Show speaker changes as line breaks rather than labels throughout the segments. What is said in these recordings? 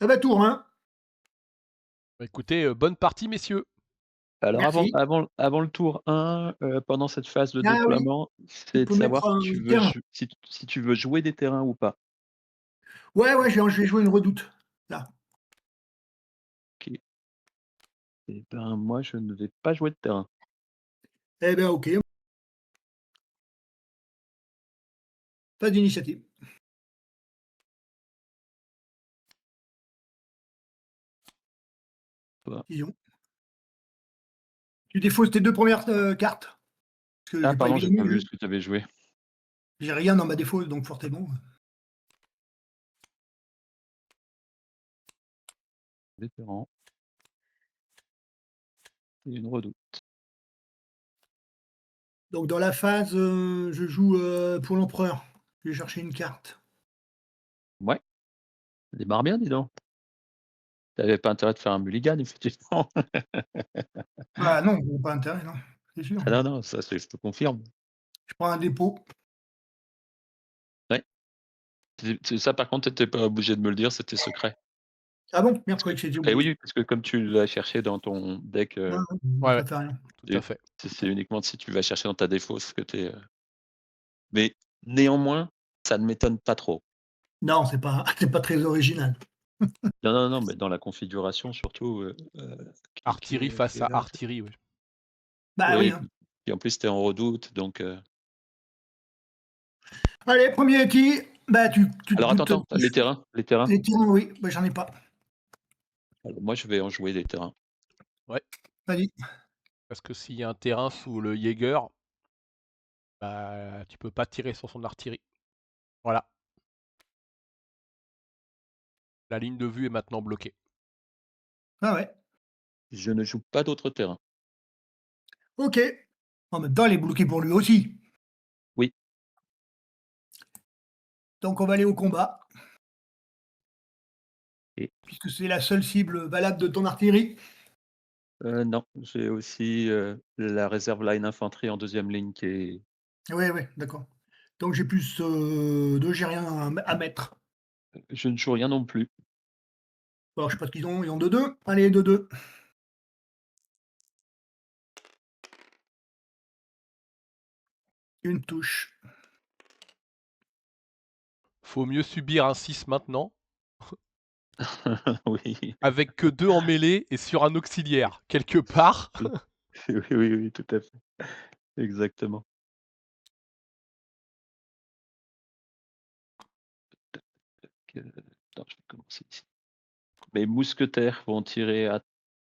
Ça va tour, hein.
Bah, écoutez, bonne partie messieurs.
Alors
Merci.
avant le tour 1, pendant cette phase de
Ah oui,
déploiement,
tu
c'est de
peux mettre
savoir si
un
tu veux
terrain.
si tu veux jouer des terrains ou pas.
Ouais, ouais, j'ai joué une redoute, là.
OK. Et ben, moi, je ne vais pas jouer de terrain.
Eh ben, OK. Pas d'initiative.
Toi
Disons. Tu défausses tes 2 premières cartes? Parce que
ah
j'ai pas
pardon, j'ai
évidemment
pas vu ce que tu avais joué.
j'ai rien dans ma défausse, donc forcément.
Vétéran et une redoute.
Donc dans la phase, je joue, pour l'empereur. Je vais chercher une carte.
Ouais, démarre bien, dis donc. Tu avais pas intérêt de faire un mulligan, effectivement.
Bah non, j'ai pas intérêt, non, c'est sûr.
Ah non, non, ça, c'est je te confirme.
Je prends un dépôt.
Ouais. C'est ça, par contre, tu étais pas obligé de me le dire, c'était secret.
Ah bon? Merde, je
Parce que
croyais que c'était
oui,
obligé.
oui, parce que comme tu l'as cherché dans ton deck,
Ouais, ouais,
Ouais, ouais,
ça fait rien.
tout à
et
fait.
c'est uniquement si tu vas chercher dans ta défausse que tu es, mais néanmoins, ça ne m'étonne pas trop.
Non, c'est pas c'est pas très original.
Non, non, non, mais dans la configuration surtout,
Artillerie
qui
face
est
à
là.
artillerie, ouais.
Bah oui,
Oui,
hein.
puis en plus tu es en redoute donc
Allez, 1er qui, bah tu te
alors attends,
doutes
attends, les terrains.
les terrains, oui, bah j'en ai pas.
Alors moi je vais en jouer des terrains.
Ouais,
Vas-y.
parce que s'il y a un terrain sous le Jäger, bah, tu peux pas tirer sur son artillerie. Voilà, la ligne de vue est maintenant bloquée.
Ah ouais,
Je ne joue pas d'autres terrains.
OK. En même temps, elle est bloquée pour lui aussi.
Oui,
Donc on va aller au combat,
et
puisque c'est la seule cible valable de ton artillerie.
non, j'ai aussi, la réserve line infanterie en deuxième ligne qui est
Ouais, ouais, d'accord. Donc j'ai plus, de j'ai rien à mettre.
je ne joue rien non plus.
Alors je sais pas ce qu'ils ont, ils ont 2-2. Allez, 2-2. Une touche.
Mmh.
Faut mieux subir un 6 maintenant,
Oui,
avec que 2 en mêlée et sur un auxiliaire. Quelque part,
oui. Oui, oui, oui, tout à fait. Exactement. Attends, je vais commencer ici. Mes mousquetaires vont tirer à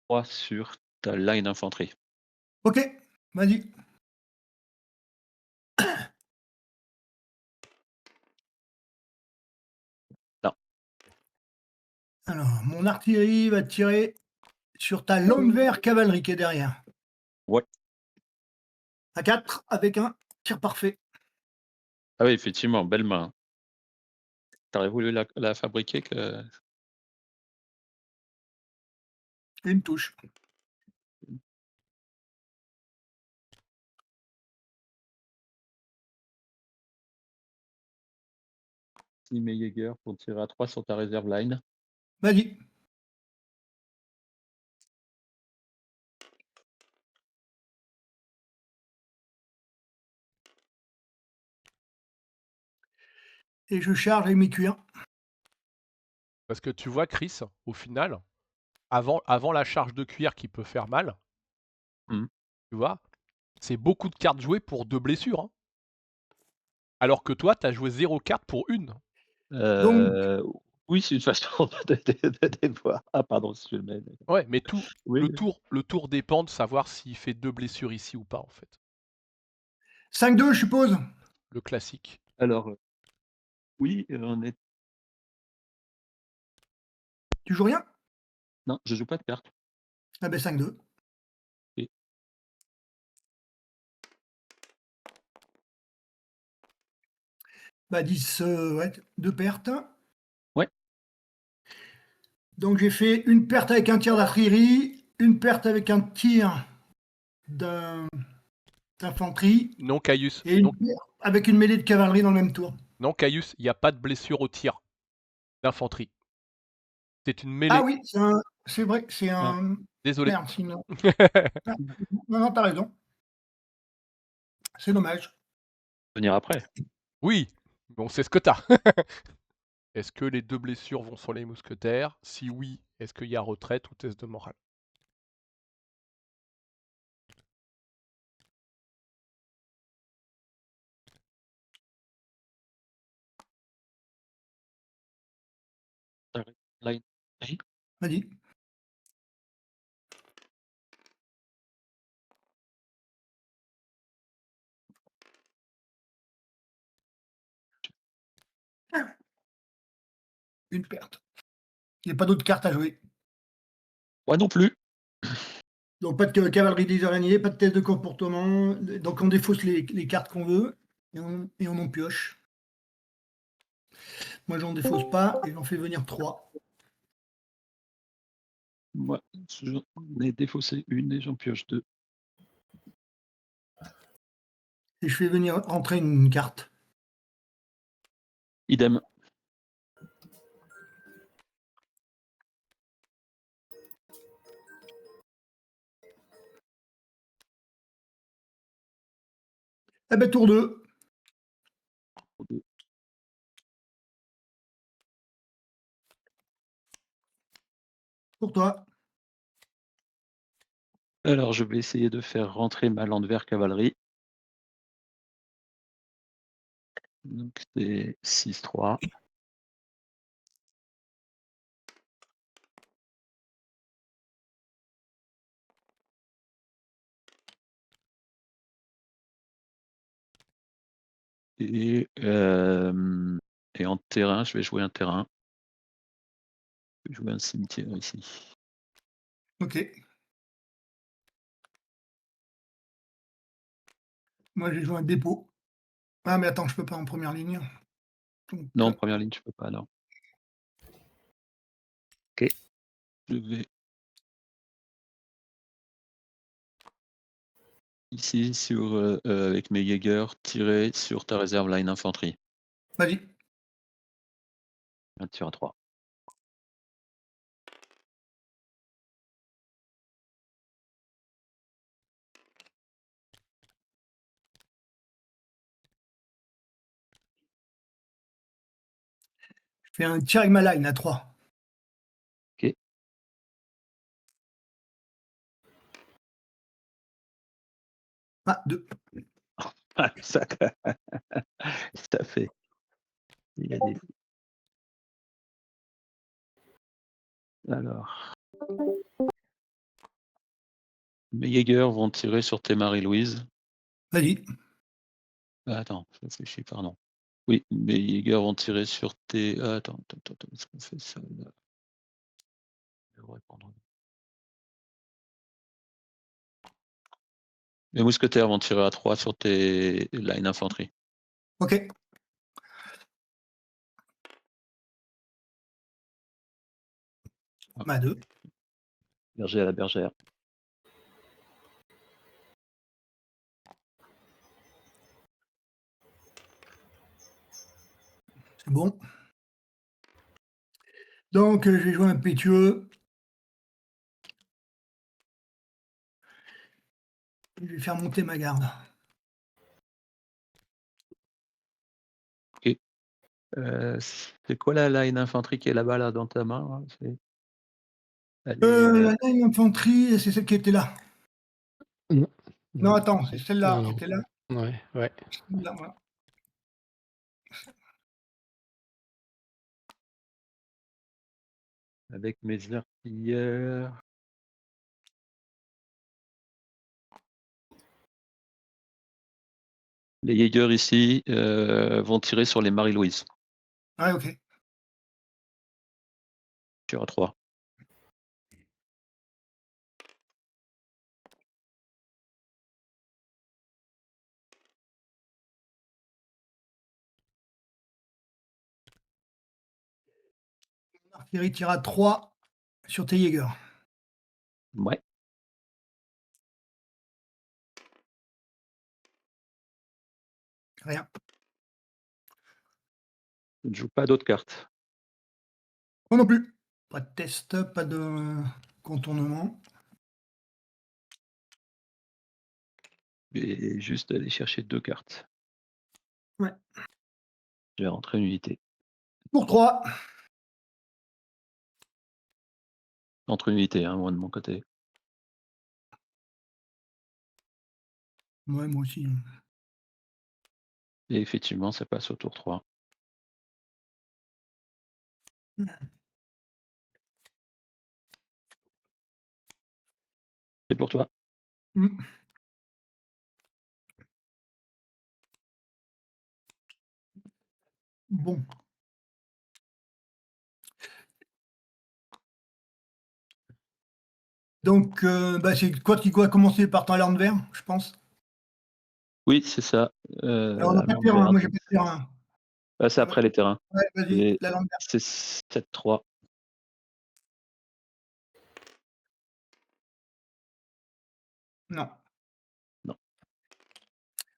3 sur ta line infanterie.
OK, vas-y.
Non,
Alors, mon artillerie va tirer sur ta Landwehr cavalerie qui est derrière.
ouais.
À 4 avec un tir parfait.
Ah oui, effectivement, belle main. Tu aurais voulu la fabriquer que
Une touche.
si mes Jaeger vont tirer à 3 sur ta réserve line.
Vas-y. Et je charge avec mes cuirs.
parce que tu vois Chris, au final, avant la charge de cuir qui peut faire mal,
Mmh.
tu vois, c'est beaucoup de cartes jouées pour 2 blessures, hein. Alors que toi, tu as joué 0 carte pour 1.
Donc,
Heu, oui, c'est une façon de voir. Ah pardon, si je le mets
Ouais, mais tout
oui,
le tour dépend de savoir s'il fait 2 blessures ici ou pas, en fait.
5-2, je suppose.
Le classique.
alors, oui, on est
Tu joues rien?
non, je joue pas de cartes.
Ah ben 5-2.
Et
Bah 10, ouais, 2 pertes.
ouais,
Donc j'ai fait une perte avec un tir d'artillerie, une perte avec un tir d'un d'infanterie
Non, Caius,
et une perte avec une mêlée de cavalerie dans le même tour.
non, Caius, il y a pas de blessure au tir d'infanterie. C'est une mêlée.
Ah oui, c'est vrai, c'est un.
Désolé.
Merde, c'est une. Ah, non, non, t'as raison. C'est dommage.
Venir après.
Oui, mais on sait ce que t'as. Est-ce que les 2 blessures vont sur les mousquetaires? Si oui, est-ce qu'il y a retraite ou test de morale?
Line. Oui.
Vas-y. Une perte. Il n'y a pas d'autres cartes à jouer.
Moi non plus.
Donc pas de cavalerie des araignées, pas de test de comportement. Donc on défausse les cartes qu'on veut et on en pioche. Moi j'en défausse pas et j'en fais venir 3.
Moi, j'en ai défaussé une et j'en pioche 2.
Et je fais venir entrer une carte.
Idem.
Eh ben tour 2. Pour toi.
Alors, je vais essayer de faire rentrer ma Landwehr cavalerie. Donc, c'est 6-3. Et en terrain, je vais jouer un terrain. Je vais jouer un cimetière ici.
Ok. Moi j'ai joué un dépôt. Ah mais attends, je peux pas en première ligne. Donc,
Non, première ligne, je peux pas, non. Ok. Je vais ici sur avec mes Jaeger tirer sur ta réserve line infanterie.
vas-y.
Un tir à 3.
Je fais un tir avec ma line à 3.
Ok.
Ah, 2.
ça, ça fait. Il y a des... Alors. Mes Jaeger vont tirer sur tes Marie-Louise.
Vas-y.
Attends, je réfléchis, pardon. Oui, mes Jaeger vont tirer sur tes. Attends, est-ce qu'on fait ça là? Je vais répondre. Mes mousquetaires vont tirer à 3 sur tes line infanterie.
Ok. À 2.
Berger à la bergère.
C'est bon. Donc je vais jouer un pétueux. Je vais faire monter ma garde.
Ok. C'est quoi la line infanterie qui est là-bas là, dans ta main là? Elle est,
La ligne infanterie, c'est celle qui était là.
Non.
Non, attends, c'est celle-là
Non,
qui
non.
était là.
Ouais.
Celle-là, voilà.
avec mes artilleurs. Les Jaeger ici vont tirer sur les Marie-Louise.
Ouais, ok.
Tir à 3.
Artillerie tire à 3 sur tes Jaeger.
Ouais.
Rien.
Je ne joue pas d'autres cartes.
Moi non plus. Pas de test, pas de contournement.
Et juste aller chercher 2 cartes.
Ouais.
Je vais rentrer une unité.
Pour 3.
Entre une unité, hein, moi de mon côté.
Ouais, moi aussi.
Et effectivement, ça passe au tour 3. C'est pour toi.
Mmh. Bon. Donc, bah, c'est quoi qui doit commencer par ton alarme vert, je pense?
Oui, c'est ça.
Alors on n'a pas de
Alarme
terrain, moi
verte.
j'ai pas de terrain.
C'est après les terrains.
Ouais, vas-y,
Et
l'alarme verte.
c'est 7-3.
Non.
Non.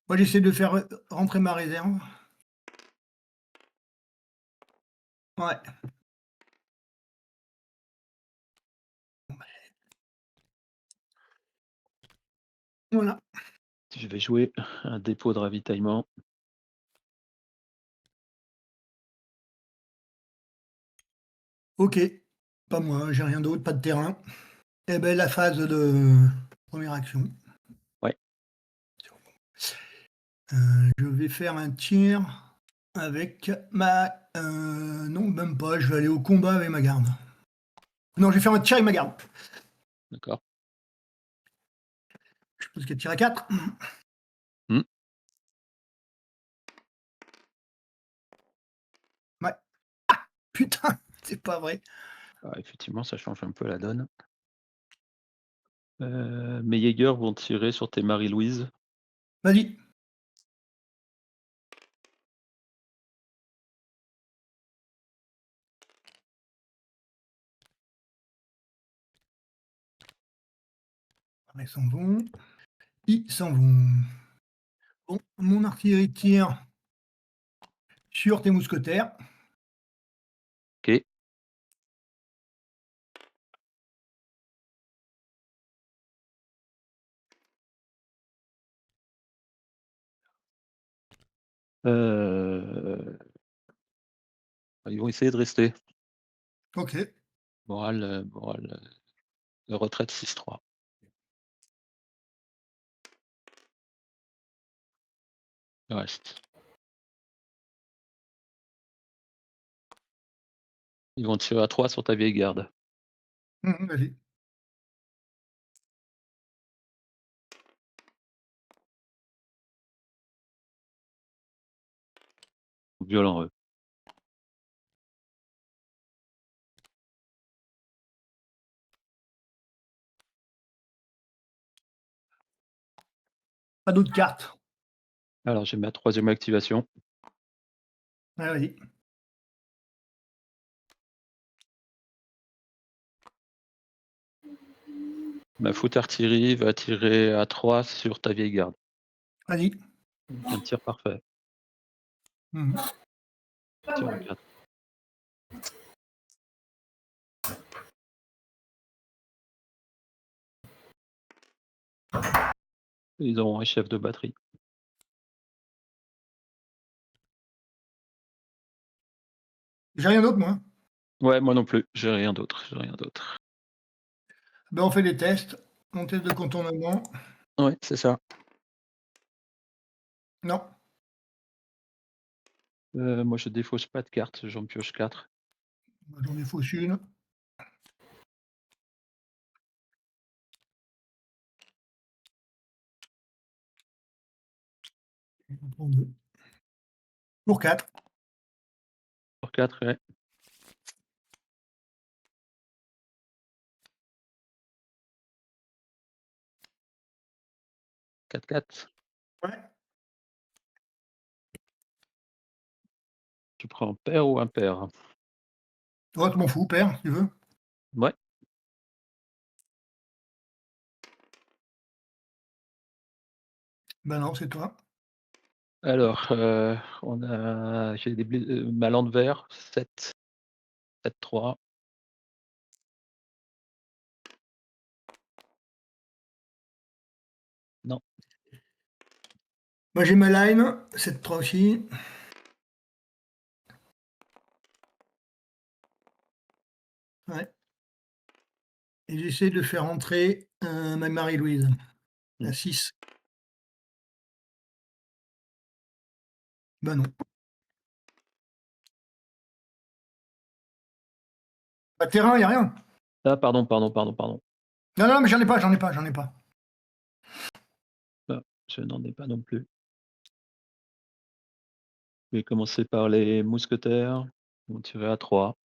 Moi j'essaie de faire, rentrer ma réserve. Ouais. Voilà.
Je vais jouer un dépôt de ravitaillement.
OK. Pas moi, j'ai rien d'autre, pas de terrain. Et ben la phase de première action.
Ouais.
Je vais faire un tir avec ma non, même pas, je vais aller au combat avec ma garde. Non, je vais faire un tir avec ma garde.
D'accord.
Je suppose qu'elle tire à 4.
Mmh.
Ouais. Ah! Putain, c'est pas vrai.
Ah, effectivement, ça change un peu la donne. Mes Jaegers vont tirer sur tes Marie-Louise.
Vas-y. Ils s'en vont. Ils s'en vont. Bon, mon artillerie tire sur tes mousquetaires.
OK. Ils vont essayer de rester.
OK.
Morale, de retraite 6-3. Il reste. Ils vont tirer à 3 sur ta vieille garde.
Vas-y.
Violent, eux.
Pas d'autres cartes.
Alors j'ai ma 3e activation.
Ouais, vas-y.
Ma foot artillerie va tirer à 3 sur ta vieille garde.
Vas-y.
Un tir parfait.
Mmh.
Tir à 4. Ils auront un chef de batterie.
J'ai rien d'autre, moi.
Ouais, moi non plus, j'ai rien d'autre, j'ai rien d'autre.
Ben, on fait des tests. On teste de contournement.
Ouais, c'est ça.
Non.
Moi je défausse pas de cartes, j'en pioche 4.
J'en ai fausse une. Je vais en prendre 2. Pour 4.
Pour 4, ouais. 4-4.
Ouais.
Tu prends un pair ou impair?
Ouais, je m'en fous, père, si tu veux.
Ouais.
Ben non, c'est toi.
Alors, j'ai des ma lande vert, 7, 7-3.
Moi j'ai ma line, 7-3 aussi. Ouais. Et j'essaie de faire entrer ma Marie-Louise à 6. Bah non. Pas de terrain, il n'y a rien.
Ah, pardon.
Non, non, mais j'en ai pas.
Ah, je n'en ai pas non plus. Je vais commencer par les mousquetaires. Ils vont tirer à 3.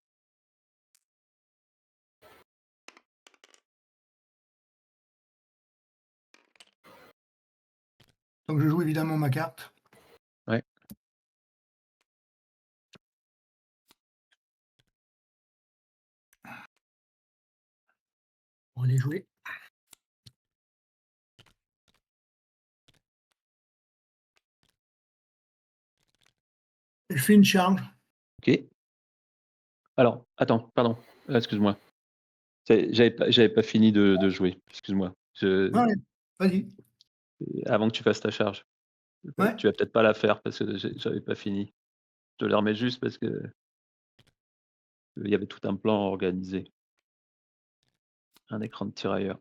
Donc je joue évidemment ma carte.
Ouais.
On va les jouer. Je fais une charge.
Ok. Alors, attends, pardon. Excuse-moi. J'avais pas fini de jouer. Excuse-moi.
Ouais, vas-y.
Avant que tu fasses ta charge.
Ouais.
Tu vas peut-être pas la faire parce que j'avais pas fini. Je te le remets juste parce que il y avait tout un plan organisé. Un écran de tirailleur.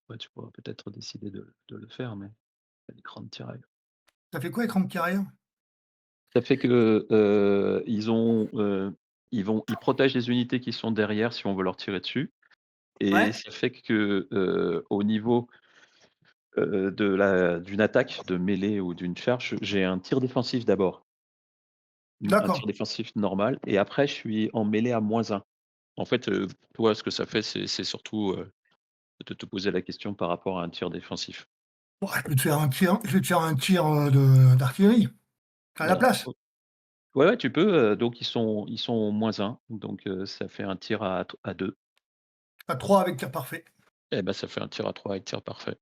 Ouais, tu pourras peut-être décider de le faire, mais l'écran de tirailleur.
Ça fait quoi, écran de carrière?
Ça fait que ils protègent les unités qui sont derrière si on veut leur tirer dessus. Et
Ouais.
ça fait que au niveau d'une attaque, de mêlée ou d'une charge, j'ai un tir défensif d'abord. Un
D'accord.
tir défensif normal. Et après, je suis en mêlée à -1. En fait, toi, ce que ça fait, c'est surtout de te poser la question par rapport à un tir défensif.
Bon, je vais te faire un tir d'artillerie à la
Alors,
place.
ouais, tu peux. Donc, ils sont -1. Donc, ça fait un tir à 2.
À 3 avec tir parfait.
Et ben, ça fait un tir à 3 avec tir parfait.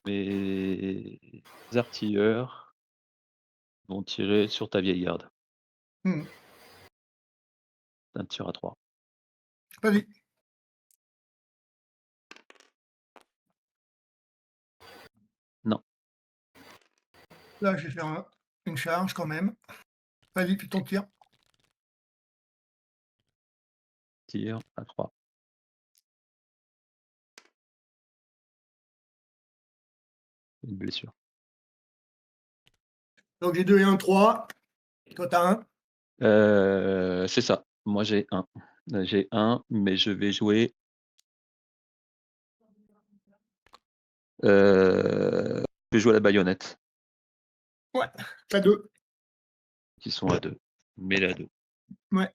Les artilleurs vont tirer sur ta vieille garde.
Mmh.
Un tir à 3.
Vas-y.
Non.
Là, je vais faire une charge quand même. Vas-y, fais ton tir.
Tir à 3. Une blessure.
Donc j'ai 2 et 1, 3. Toi, tu as 1.
C'est ça. Moi, j'ai 1. J'ai 1, mais je vais jouer la baïonnette.
Ouais, tu as 2.
Qui sont à 2. Mêlés à 2.
Ouais.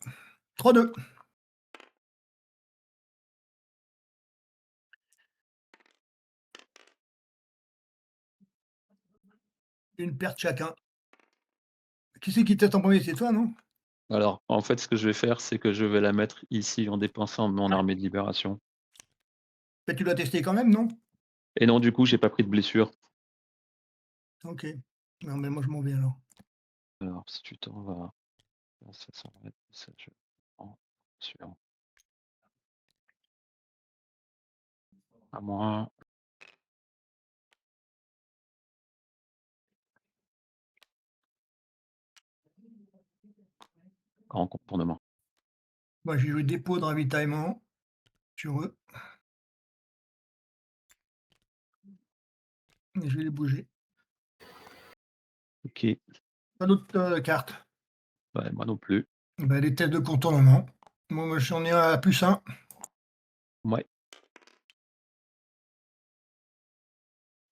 3-2. Une perte chacun. Qui c'est qui teste en premier? C'est toi, non?
Alors, en fait, ce que je vais faire, c'est que je vais la mettre ici en dépensant mon armée de libération.
Mais tu dois tester quand même, non?
Et non, du coup, j'ai pas pris de blessure.
Ok. Non, mais moi, je m'en vais alors.
Alors, si tu t'en vas, ça s'arrête, ça je prends suivant. À moins. Grand contournement.
Moi, j'ai joué dépôt de ravitaillement sur eux. Et je vais les bouger.
Ok.
Pas d'autres cartes.
Ouais, moi non plus.
Bah, les tests de contournement. Moi, j'en ai un à +1.
Ouais.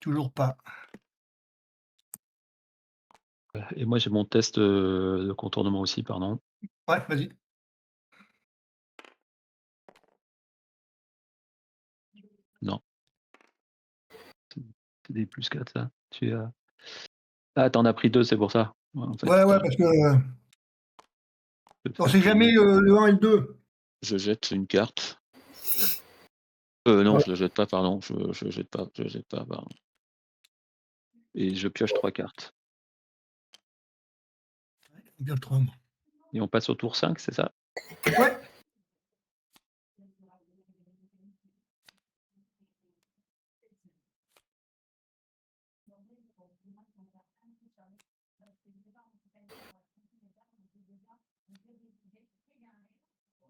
Toujours pas.
Et moi, j'ai mon test de contournement aussi, pardon.
Ouais, vas-y.
Non. C'est des +4, ça. Tu as. Ah, t'en as pris 2, c'est pour ça. En fait,
Ouais, parce que on sait jamais le 1 et le 2.
Je jette une carte. Non,
Ouais.
je le jette pas, pardon. Je jette pas, pardon. Et je pioche 3 cartes.
Bien 3.
Et on passe au tour 5, c'est ça?
Ouais.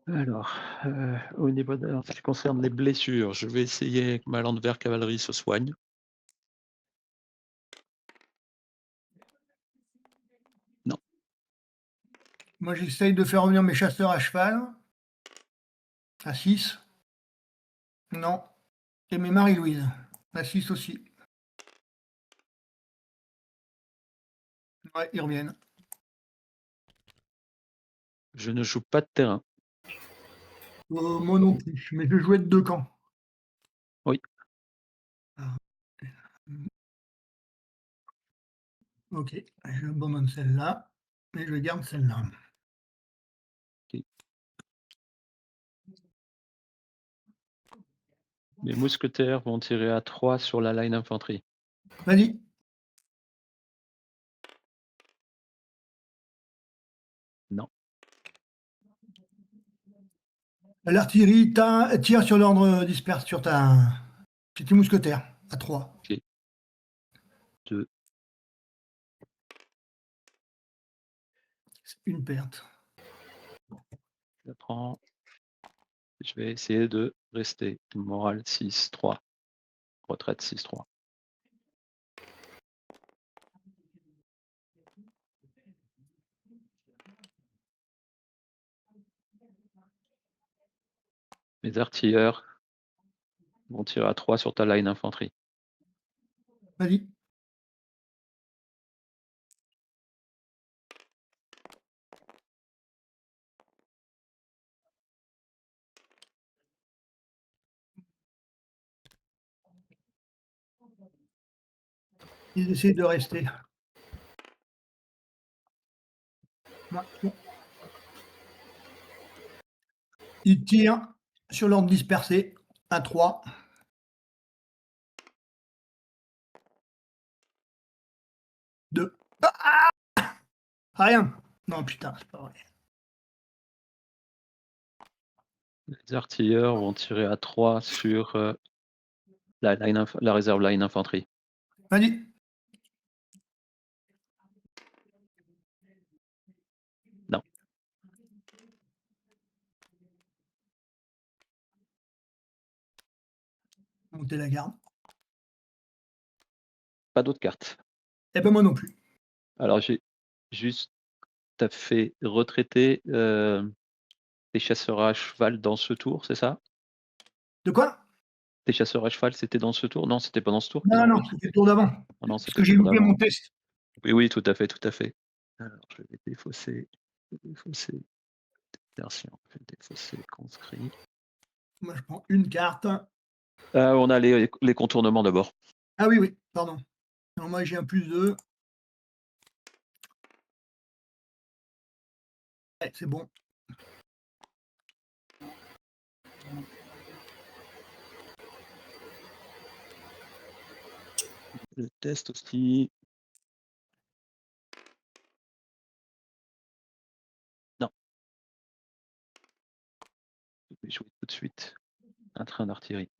Alors, au niveau en ce qui concerne les blessures, je vais essayer que ma Landwehr cavalerie se soigne. Non.
Moi, j'essaye de faire revenir mes chasseurs à cheval. À 6. Non. Et mes Marie-Louise. À 6 aussi. Ouais, ils reviennent.
Je ne joue pas de terrain.
Moi non plus. Mais je jouais de 2 camps.
Oui.
Ok. Je abandonne celle-là. Et je garde celle-là.
Mes mousquetaires vont tirer à 3 sur la line infanterie.
Vas-y.
Non.
L'artillerie tire sur l'ordre disperse sur tes mousquetaires. À 3.
Ok. 2.
C'est une perte.
Je la prends. Je vais essayer de rester. Morale 6-3. Retraite 6-3. Mes artilleurs vont tirer à 3 sur ta line infanterie.
Vas-y. Ils essaient de rester. Ils tirent sur l'ordre dispersé. À 3. Deux. Ah, rien. Non, putain, c'est pas vrai.
Les artilleurs vont tirer à 3 sur la réserve line infanterie.
Vas-y.
Non.
Monter la garde.
Pas d'autres cartes.
Eh ben moi non plus.
Alors j'ai juste, t'as fait retraiter tes chasseurs à cheval dans ce tour, c'est ça?
De quoi?
Tes chasseurs à cheval, c'était dans ce tour? Non, c'était pas dans ce tour qu'ils
Non,
ont
non,
fait.
c'était le tour d'avant.
Ah non,
Parce
c'était
que
le
j'ai
tour
loupé
d'avant.
mon test.
Oui, oui, tout à fait, tout à fait. Alors je vais défausser. Version. Je vais défausser conscrit.
Moi, je prends une carte.
On a les contournements d'abord.
Ah oui, oui, pardon. Alors moi, j'ai un +2. Ouais, c'est bon.
Le test aussi. Non. Je vais jouer tout de suite un train d'artillerie.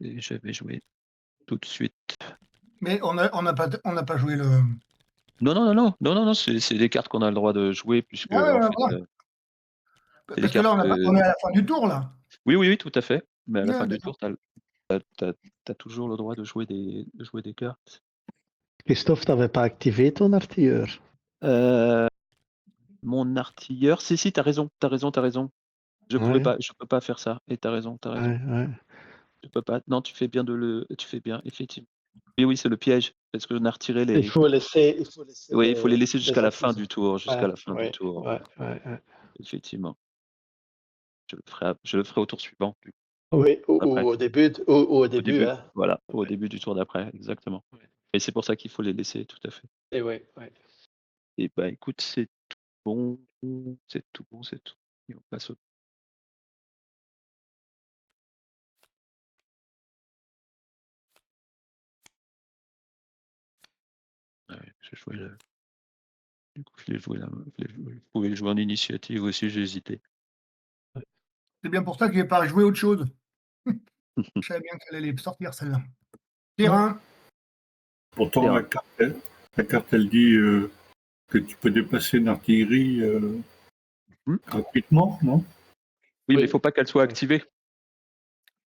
Et je vais jouer tout de suite.
Mais on n'a pas joué le.
Non, c'est des cartes qu'on a le droit de jouer puisque
Ah ouais,
en
ouais,
fait,
voilà.
c'est des
Parce que là,
cartes.
on est à la fin du tour, là.
Oui, tout à fait. Mais à la
Ah,
fin du
d'accord.
tour, t'as toujours le droit de jouer des cartes.
Christophe, t'avais pas activé ton artilleur.
Mon artilleur, si, t'as raison. Je
Ouais.
peux pas faire ça. Et t'as raison.
Ouais.
Je peux pas. Non, tu fais bien, effectivement. Oui, c'est le piège, parce qu'on a retiré
Il
les.
faut laisser.
Oui, il faut les laisser
les
jusqu'à la fin
artisans.
du tour,
Ouais.
Effectivement. Je le ferai au tour suivant.
Oui,
Après.
au début, au début, hein.
Voilà, au
Ouais.
début du tour d'après, exactement.
Ouais.
Et c'est pour ça qu'il faut les laisser, tout à fait.
Et ouais.
Et bah écoute, c'est tout bon, c'est tout bon, c'est tout. Et on passe au ouais, j'ai joué le du coup, je l'ai joué là, je pouvais le jouer en initiative aussi, j'ai hésité.
C'est bien pour ça que j'ai pas joué autre chose. Je savais bien qu'elle allait sortir celle-là. Terrain,
Pourtant,
Terrain.
la carte, elle dit que tu peux déplacer une artillerie gratuitement, non?
Oui, mais
Oui.
il faut pas qu'elle soit activée.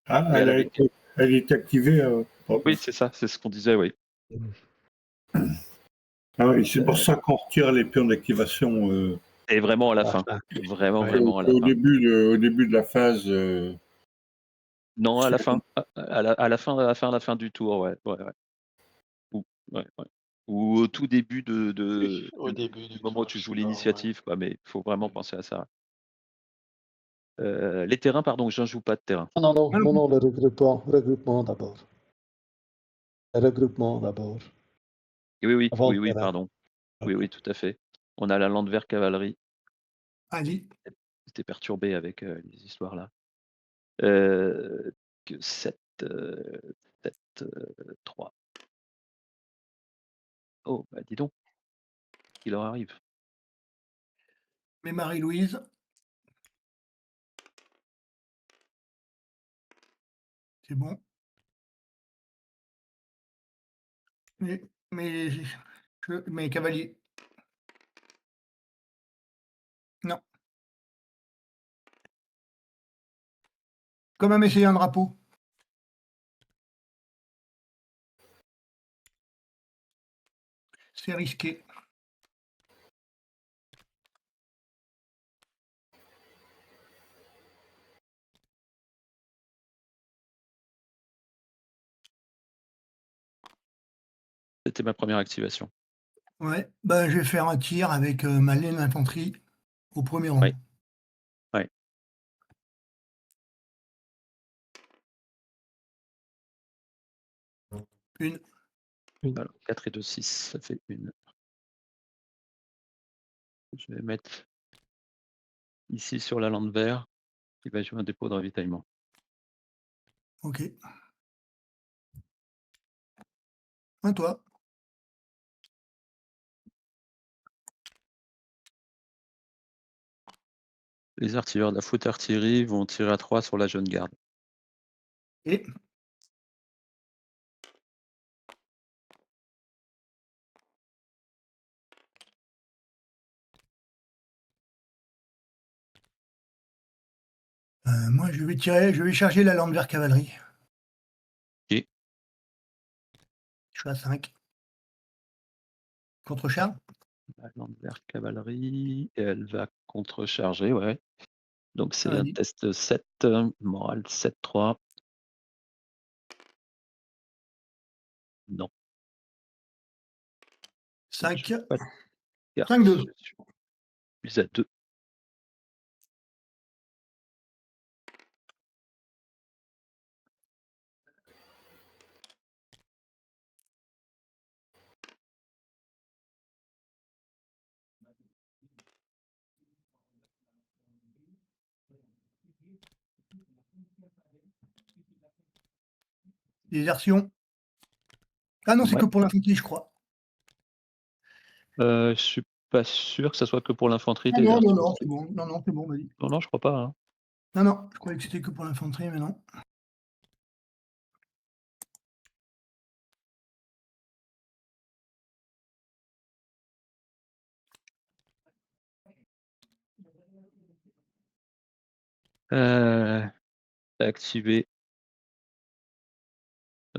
Ah,
Et elle avait-
elle est activée.
Oui, c'est ça, c'est ce qu'on disait, oui.
Ah oui, c'est pour ça qu'on retire les pions d'activation.
Et vraiment à la fin. Vraiment, vraiment à la
Au
fin.
début de la phase.
Non, à la fin. À la fin du tour, ouais. Ou, ouais. Ou au tout début
Au début
du
du
moment où
tour,
tu joues
ouais.
l'initiative, quoi, mais il faut vraiment penser à ça. Les terrains, pardon, je ne joue pas de terrain.
Non, le regroupement d'abord. Le regroupement d'abord.
Oui,
Avant le terrain.
pardon. Oui, tout à fait. On a la Landwehr cavalerie.
allez.
J'étais perturbé avec les histoires là. 7, 3. Oh, bah dis donc, il leur arrive.
Mais Marie-Louise. C'est bon. Mais cavalier. Non. Comme un essayer un drapeau. C'est risqué.
C'était ma première activation.
Ouais. Ben, je vais faire un tir avec ma laine d'infanterie au premier rang.
Ouais. Ouais.
Une.
Alors, 4 et 2, 6, ça fait une. Je vais mettre ici sur la Landwehr. Il va jouer un dépôt de ravitaillement.
Ok. À toi.
Les artilleurs de la faute artillerie vont tirer à 3 sur la jeune garde.
Et moi, je vais charger la Landwehr cavalerie.
Ok.
Je suis à 5. Contre-charge.
La Landwehr cavalerie, et elle va contrecharger, ouais. Donc c'est un
Vas-y.
test 7, morale 7-3. Non.
5.
Je peux pas de carte.
5-2.
Je suis à 2.
Désertion. Ah non, c'est
Ouais.
que pour l'infanterie, je crois.
Je suis pas sûr que ça soit que pour l'infanterie.
Ah non,
désertion.
c'est bon. Non, c'est bon, vas-y.
Non, je crois pas. Hein.
Non, je croyais que c'était que pour l'infanterie, mais non.
Activer.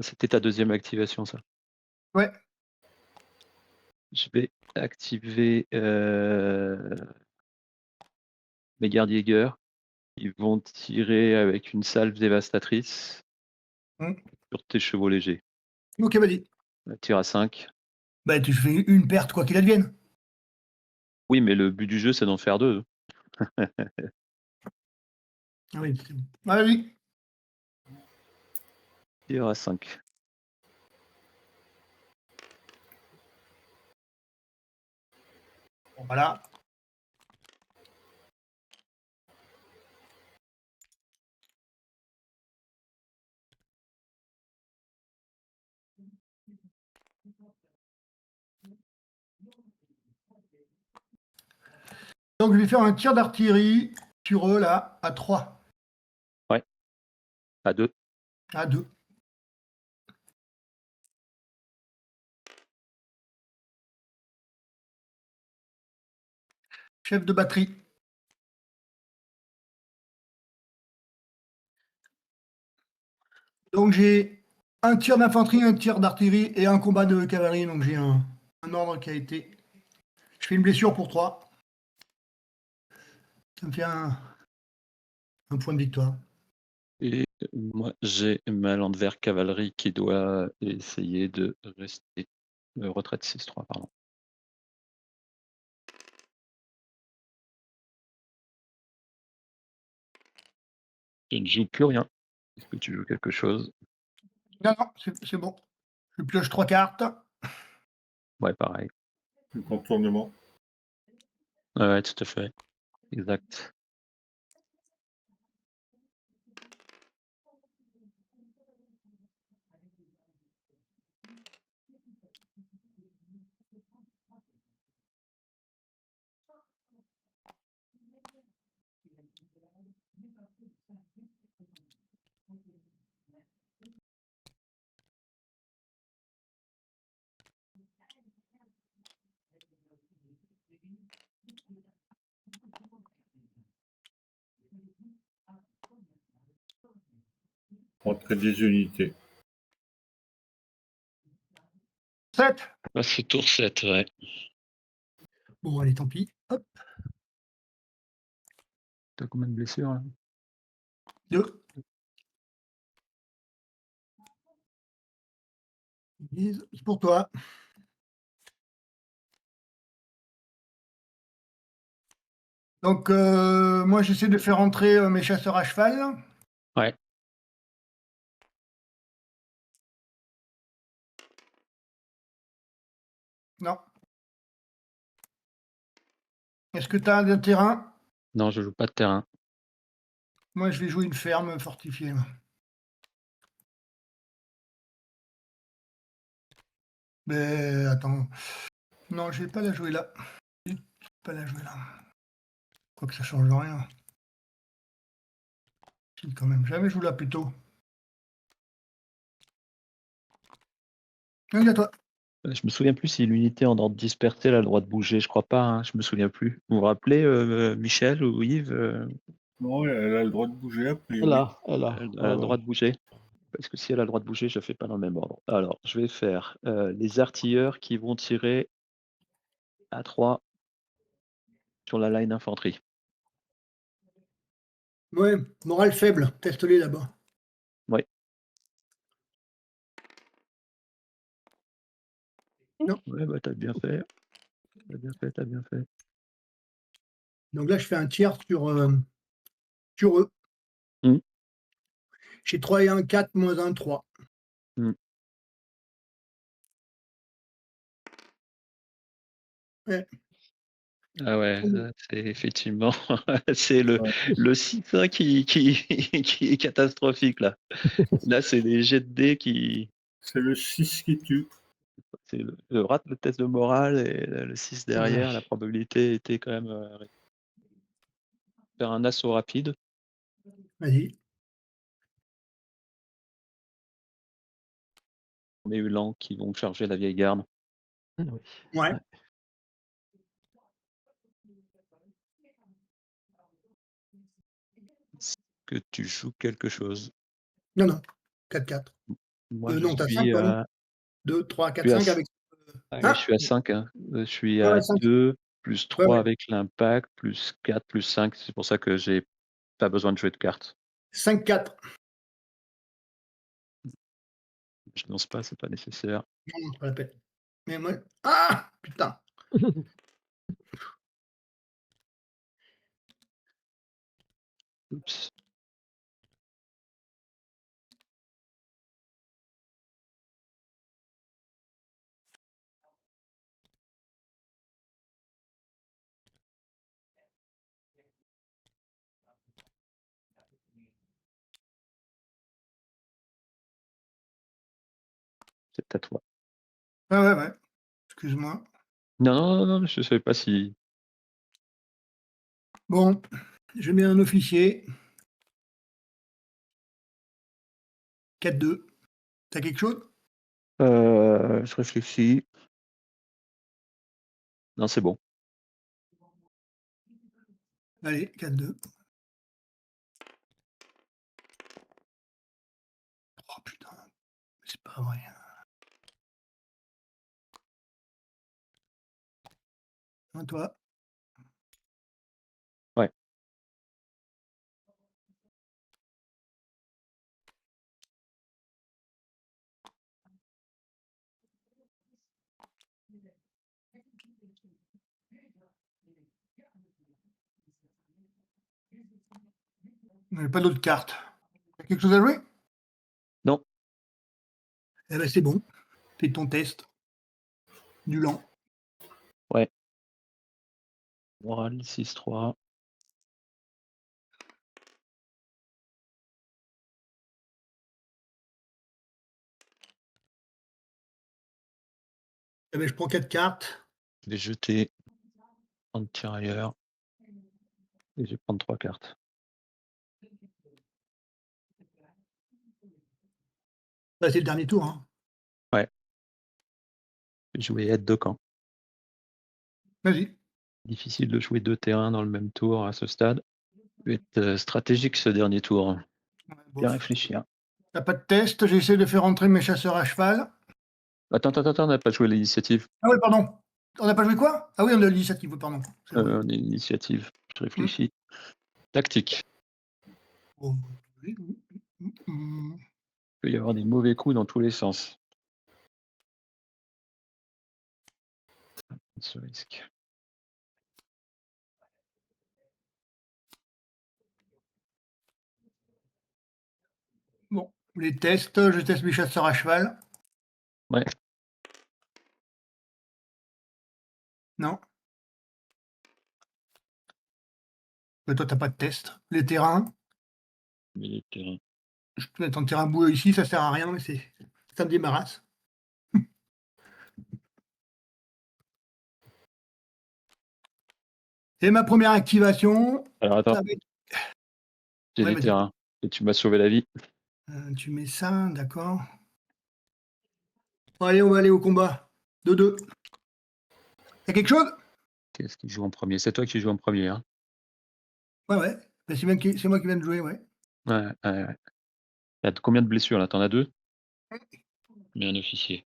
C'était ta deuxième activation, ça.
Ouais.
Je vais activer mes gardes Jäger. Ils vont tirer avec une salve dévastatrice sur tes chevaux légers.
Ok, vas-y.
Tir à 5.
Bah, tu fais une perte, quoi qu'il advienne.
Oui, mais le but du jeu, c'est d'en faire 2.
Ah oui, c'est bon. Vas-y.
Tir à 5.
Voilà. Donc je vais faire un tir d'artillerie sur eux là, à 3,
À 2.
à 2. Chef de batterie. Donc j'ai un tir d'infanterie, un tir d'artillerie et un combat de cavalerie. Donc j'ai un ordre qui a été. Je fais une blessure pour 3. Ça me fait un point de victoire.
Et moi, j'ai ma Landwehr cavalerie qui doit essayer de rester. Retraite 6-3, pardon. Je ne joue plus rien. Est-ce que tu joues quelque chose?
Non, non, c'est bon. Je pioche 3 cartes.
Ouais, pareil.
Le contournement.
Ouais, tout à fait. Exact.
Rentrer des unités.
7.
Ah, c'est tour 7, ouais.
Bon, allez, tant pis. Hop,
T'as combien de blessures là?
2. C'est pour toi. Donc, moi, j'essaie de faire entrer mes chasseurs à cheval.
Ouais.
Non. Est-ce que tu as un terrain?
Non, je joue pas de terrain.
Moi, je vais jouer une ferme fortifiée. Mais attends. Non, je vais pas la jouer là. Je vais pas la jouer là. Quoique ça change rien. Si, quand même. Jamais joue là plutôt. Allez, à toi.
Je me souviens plus si l'unité en ordre dispersé elle a le droit de bouger, je crois pas, hein, je me souviens plus. Vous vous rappelez, Michel ou Yves,
Non, elle a le droit de bouger après.
Elle a.
elle a le droit de bouger? Parce que si elle a le droit de bouger, je ne fais pas dans le même ordre. Alors, je vais faire les artilleurs qui vont tirer à 3 sur la line infanterie.
Ouais, morale faible. Teste-les d'abord.
Oui.
Non.
Ouais, bah t'as bien fait. T'as bien fait, t'as bien fait.
Donc là, je fais un tir sur eux.
Mmh.
J'ai 3 et 1, 4, moins 1, 3.
Mmh.
Ouais.
Ah ouais,
Mmh.
là, c'est effectivement, c'est le,
Ouais.
le 6-1 qui est catastrophique là. Là, c'est les jets de dés qui.
C'est le 6 qui tue.
C'est le rate le test de morale et le 6 derrière, la probabilité était quand même faire un assaut rapide.
Vas-y.
On a eu Lan qui vont charger la vieille garde.
Ouais.
Est-ce que tu joues quelque chose?
Non, non. 4, 4.
Moi, je
Non, t'as 5,
suis
pardon.
à,
2, 3,
je
4,
suis à,
5 avec.
ouais, je
Ah,
suis à 5. Hein. Je suis
ouais,
à
ouais, 5.
2, plus
Ouais,
3
ouais.
avec l'impact, plus 4, plus 5. C'est pour ça que j'ai pas besoin de jouer de cartes.
5, 4.
Je lance pas, c'est pas nécessaire.
Non, non, je répète. Mais moi. Ah, putain.
Oups. C'est à toi.
Ouais. Excuse-moi.
Non, je savais pas si.
Bon, je mets un officier. 4-2. T'as quelque chose?
Je réfléchis. Non, c'est bon.
Allez, 4-2. Oh putain, c'est pas vrai. À toi.
Ouais.
On n'a pas d'autres cartes. T'as quelque chose à jouer?
Non.
Eh ben c'est bon. Fais ton test. Du lent.
Morale 6-3.
Eh ben je prends 4 cartes.
Je vais jeter en tirailleur. Et je vais prendre 3 cartes.
Bah, c'est le dernier tour. Hein.
Je vais jouer aide de camp.
Vas-y.
Difficile de jouer 2 terrains dans le même tour à ce stade. Ça va être stratégique ce dernier tour.
Ouais, bon,
Bien réfléchir.
t'as pas de test. J'essaie de faire entrer mes chasseurs à cheval.
Attends, on n'a pas joué l'initiative.
Ah oui, pardon. On n'a pas joué quoi? Ah oui, on a l'initiative, pardon. C'est vrai.
L'initiative. Je réfléchis. Tactique.
Oh, oui. Mm.
Il peut y avoir des mauvais coups dans tous les sens. Ce risque.
Bon, les tests. Je teste mes chasseurs à cheval.
Ouais.
Non. Mais toi, t'as pas de test. Les terrains.
Mais les terrains.
Je peux mettre un terrain boueux ici, ça sert à rien, mais ça me débarrasse. Et ma première activation.
Alors attends,
ça va être-
j'ai
Ouais,
des
vas-y.
terrains. Et tu m'as sauvé la vie.
Tu mets ça, d'accord. Bon, allez, on va aller au combat. 2-2. T'as quelque chose?
Qu'est-ce qui joue en premier? C'est toi qui joues en premier. Hein.
Ouais. Ben, c'est moi qui viens de jouer, ouais.
Ouais. T'as combien de blessures là? T'en as 2? Mais un officier.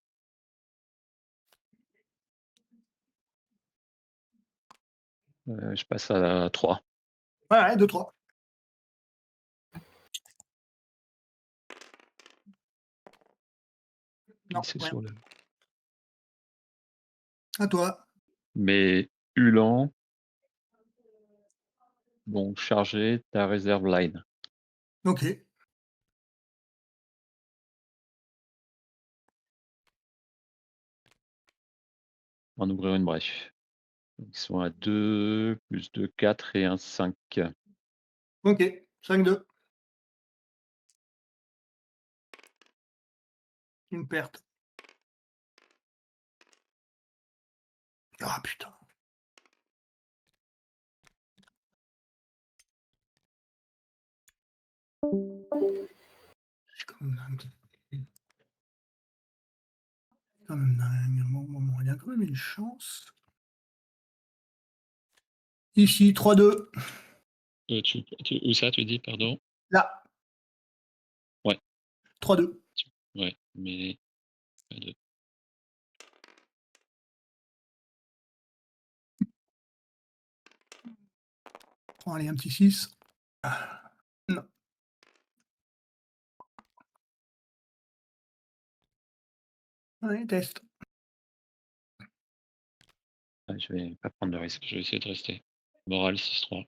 Je passe à 3.
Ouais, 2-3. Non,
C'est
rien.
sur le.
À toi.
Mais Ulan, donc charger ta réserve line.
Ok.
En ouvrir une brèche. Donc, ils sont à 2, plus 2, 4 et un 5.
Ok. 5-2. Une perte. Ah putain. C'est quand même dingue. Quand même dingue. Bon, il y a quand même une chance. Ici, 3-2.
Où ça, tu dis, pardon?
Là.
Ouais.
3-2.
Ouais, mais pas de.
Bon, allez, un petit 6. Non. Allez, test.
Ouais, je vais pas prendre de risque, je vais essayer de rester. Morale 6-3.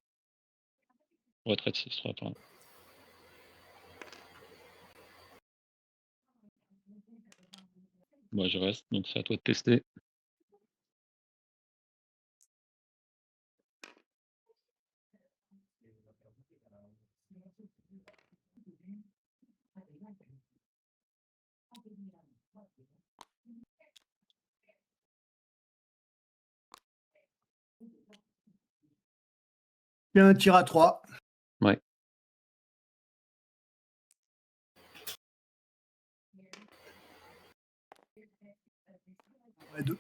Retraite 6-3, pardon. Moi je reste, donc c'est à toi de tester.
Il y a un tir à 3.
Ouais.
Ouais, 2.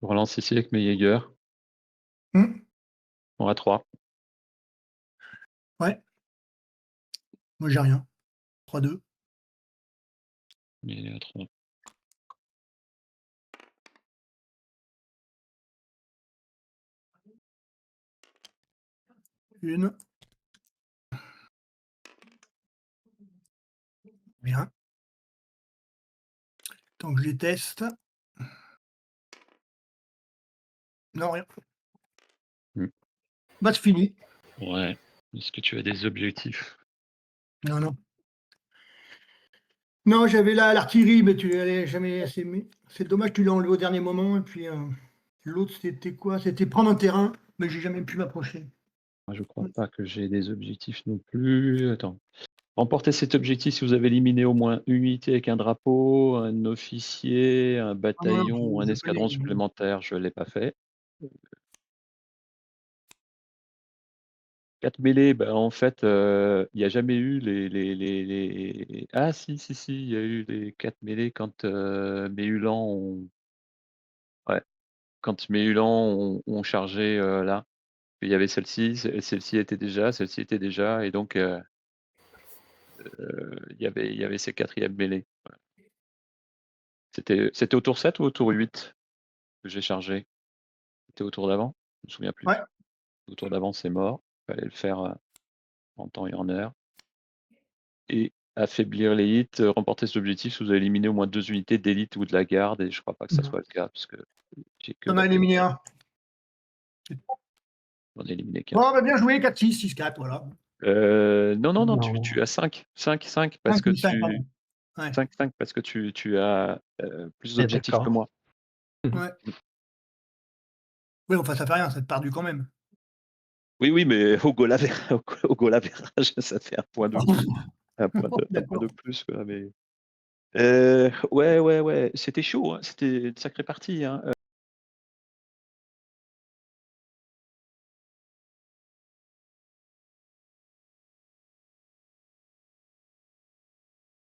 Je relance ici avec mes Jaeger. On a 3.
Ouais. Moi, j'ai rien. 3-2.
Mais il est à 3.
Une. Bien. Tant que je les teste. Non, rien. Bah, c'est fini.
Ouais. Est-ce que tu as des objectifs?
Non, non. Non, j'avais l'artillerie, mais tu l'avais jamais assez mis. C'est dommage, tu l'as enlevé au dernier moment. Et puis, l'autre, c'était quoi? C'était prendre un terrain, mais j'ai jamais pu m'approcher.
Moi, je crois pas que j'ai des objectifs non plus. Attends. Remportez cet objectif si vous avez éliminé au moins une unité avec un drapeau, un officier, un bataillon ou un
je
escadron
connais.
supplémentaire. Je ne l'ai pas fait. 4 mêlées, bah, en fait, il n'y a jamais eu les... Ah si, il y a eu les 4 mêlées quand mes Hulans ont... Ouais, quand mes Hulans ont chargé là. Il y avait celle-ci était déjà, et donc il y avait ces 4e mêlées. Voilà. C'était au tour 7 ou au tour 8 que j'ai chargé? C'était au tour d'avant? Je me souviens plus.
Ouais.
Au tour d'avant, c'est mort. Il fallait le faire en temps et en heure. Et affaiblir les hits, remporter cet objectif si vous avez éliminé au moins 2 unités d'élite ou de la garde, et je crois pas que ça soit le cas, parce que j'ai que
On
la
a éliminé un.
on a éliminé qu'un.
Bon, bah, bien joué, 4-6, 6-4, voilà.
Non,
Non.
tu as 5 parce que
5, pardon. Ouais.
5 parce que tu as plus d'objectifs que
d'accord.
moi.
Ouais. Oui, enfin, ça fait rien, ça te perdu quand même.
Oui, mais au goal average, ça fait un point de
D'accord.
plus, quoi, mais ouais, c'était chaud, hein, c'était une sacrée partie, hein.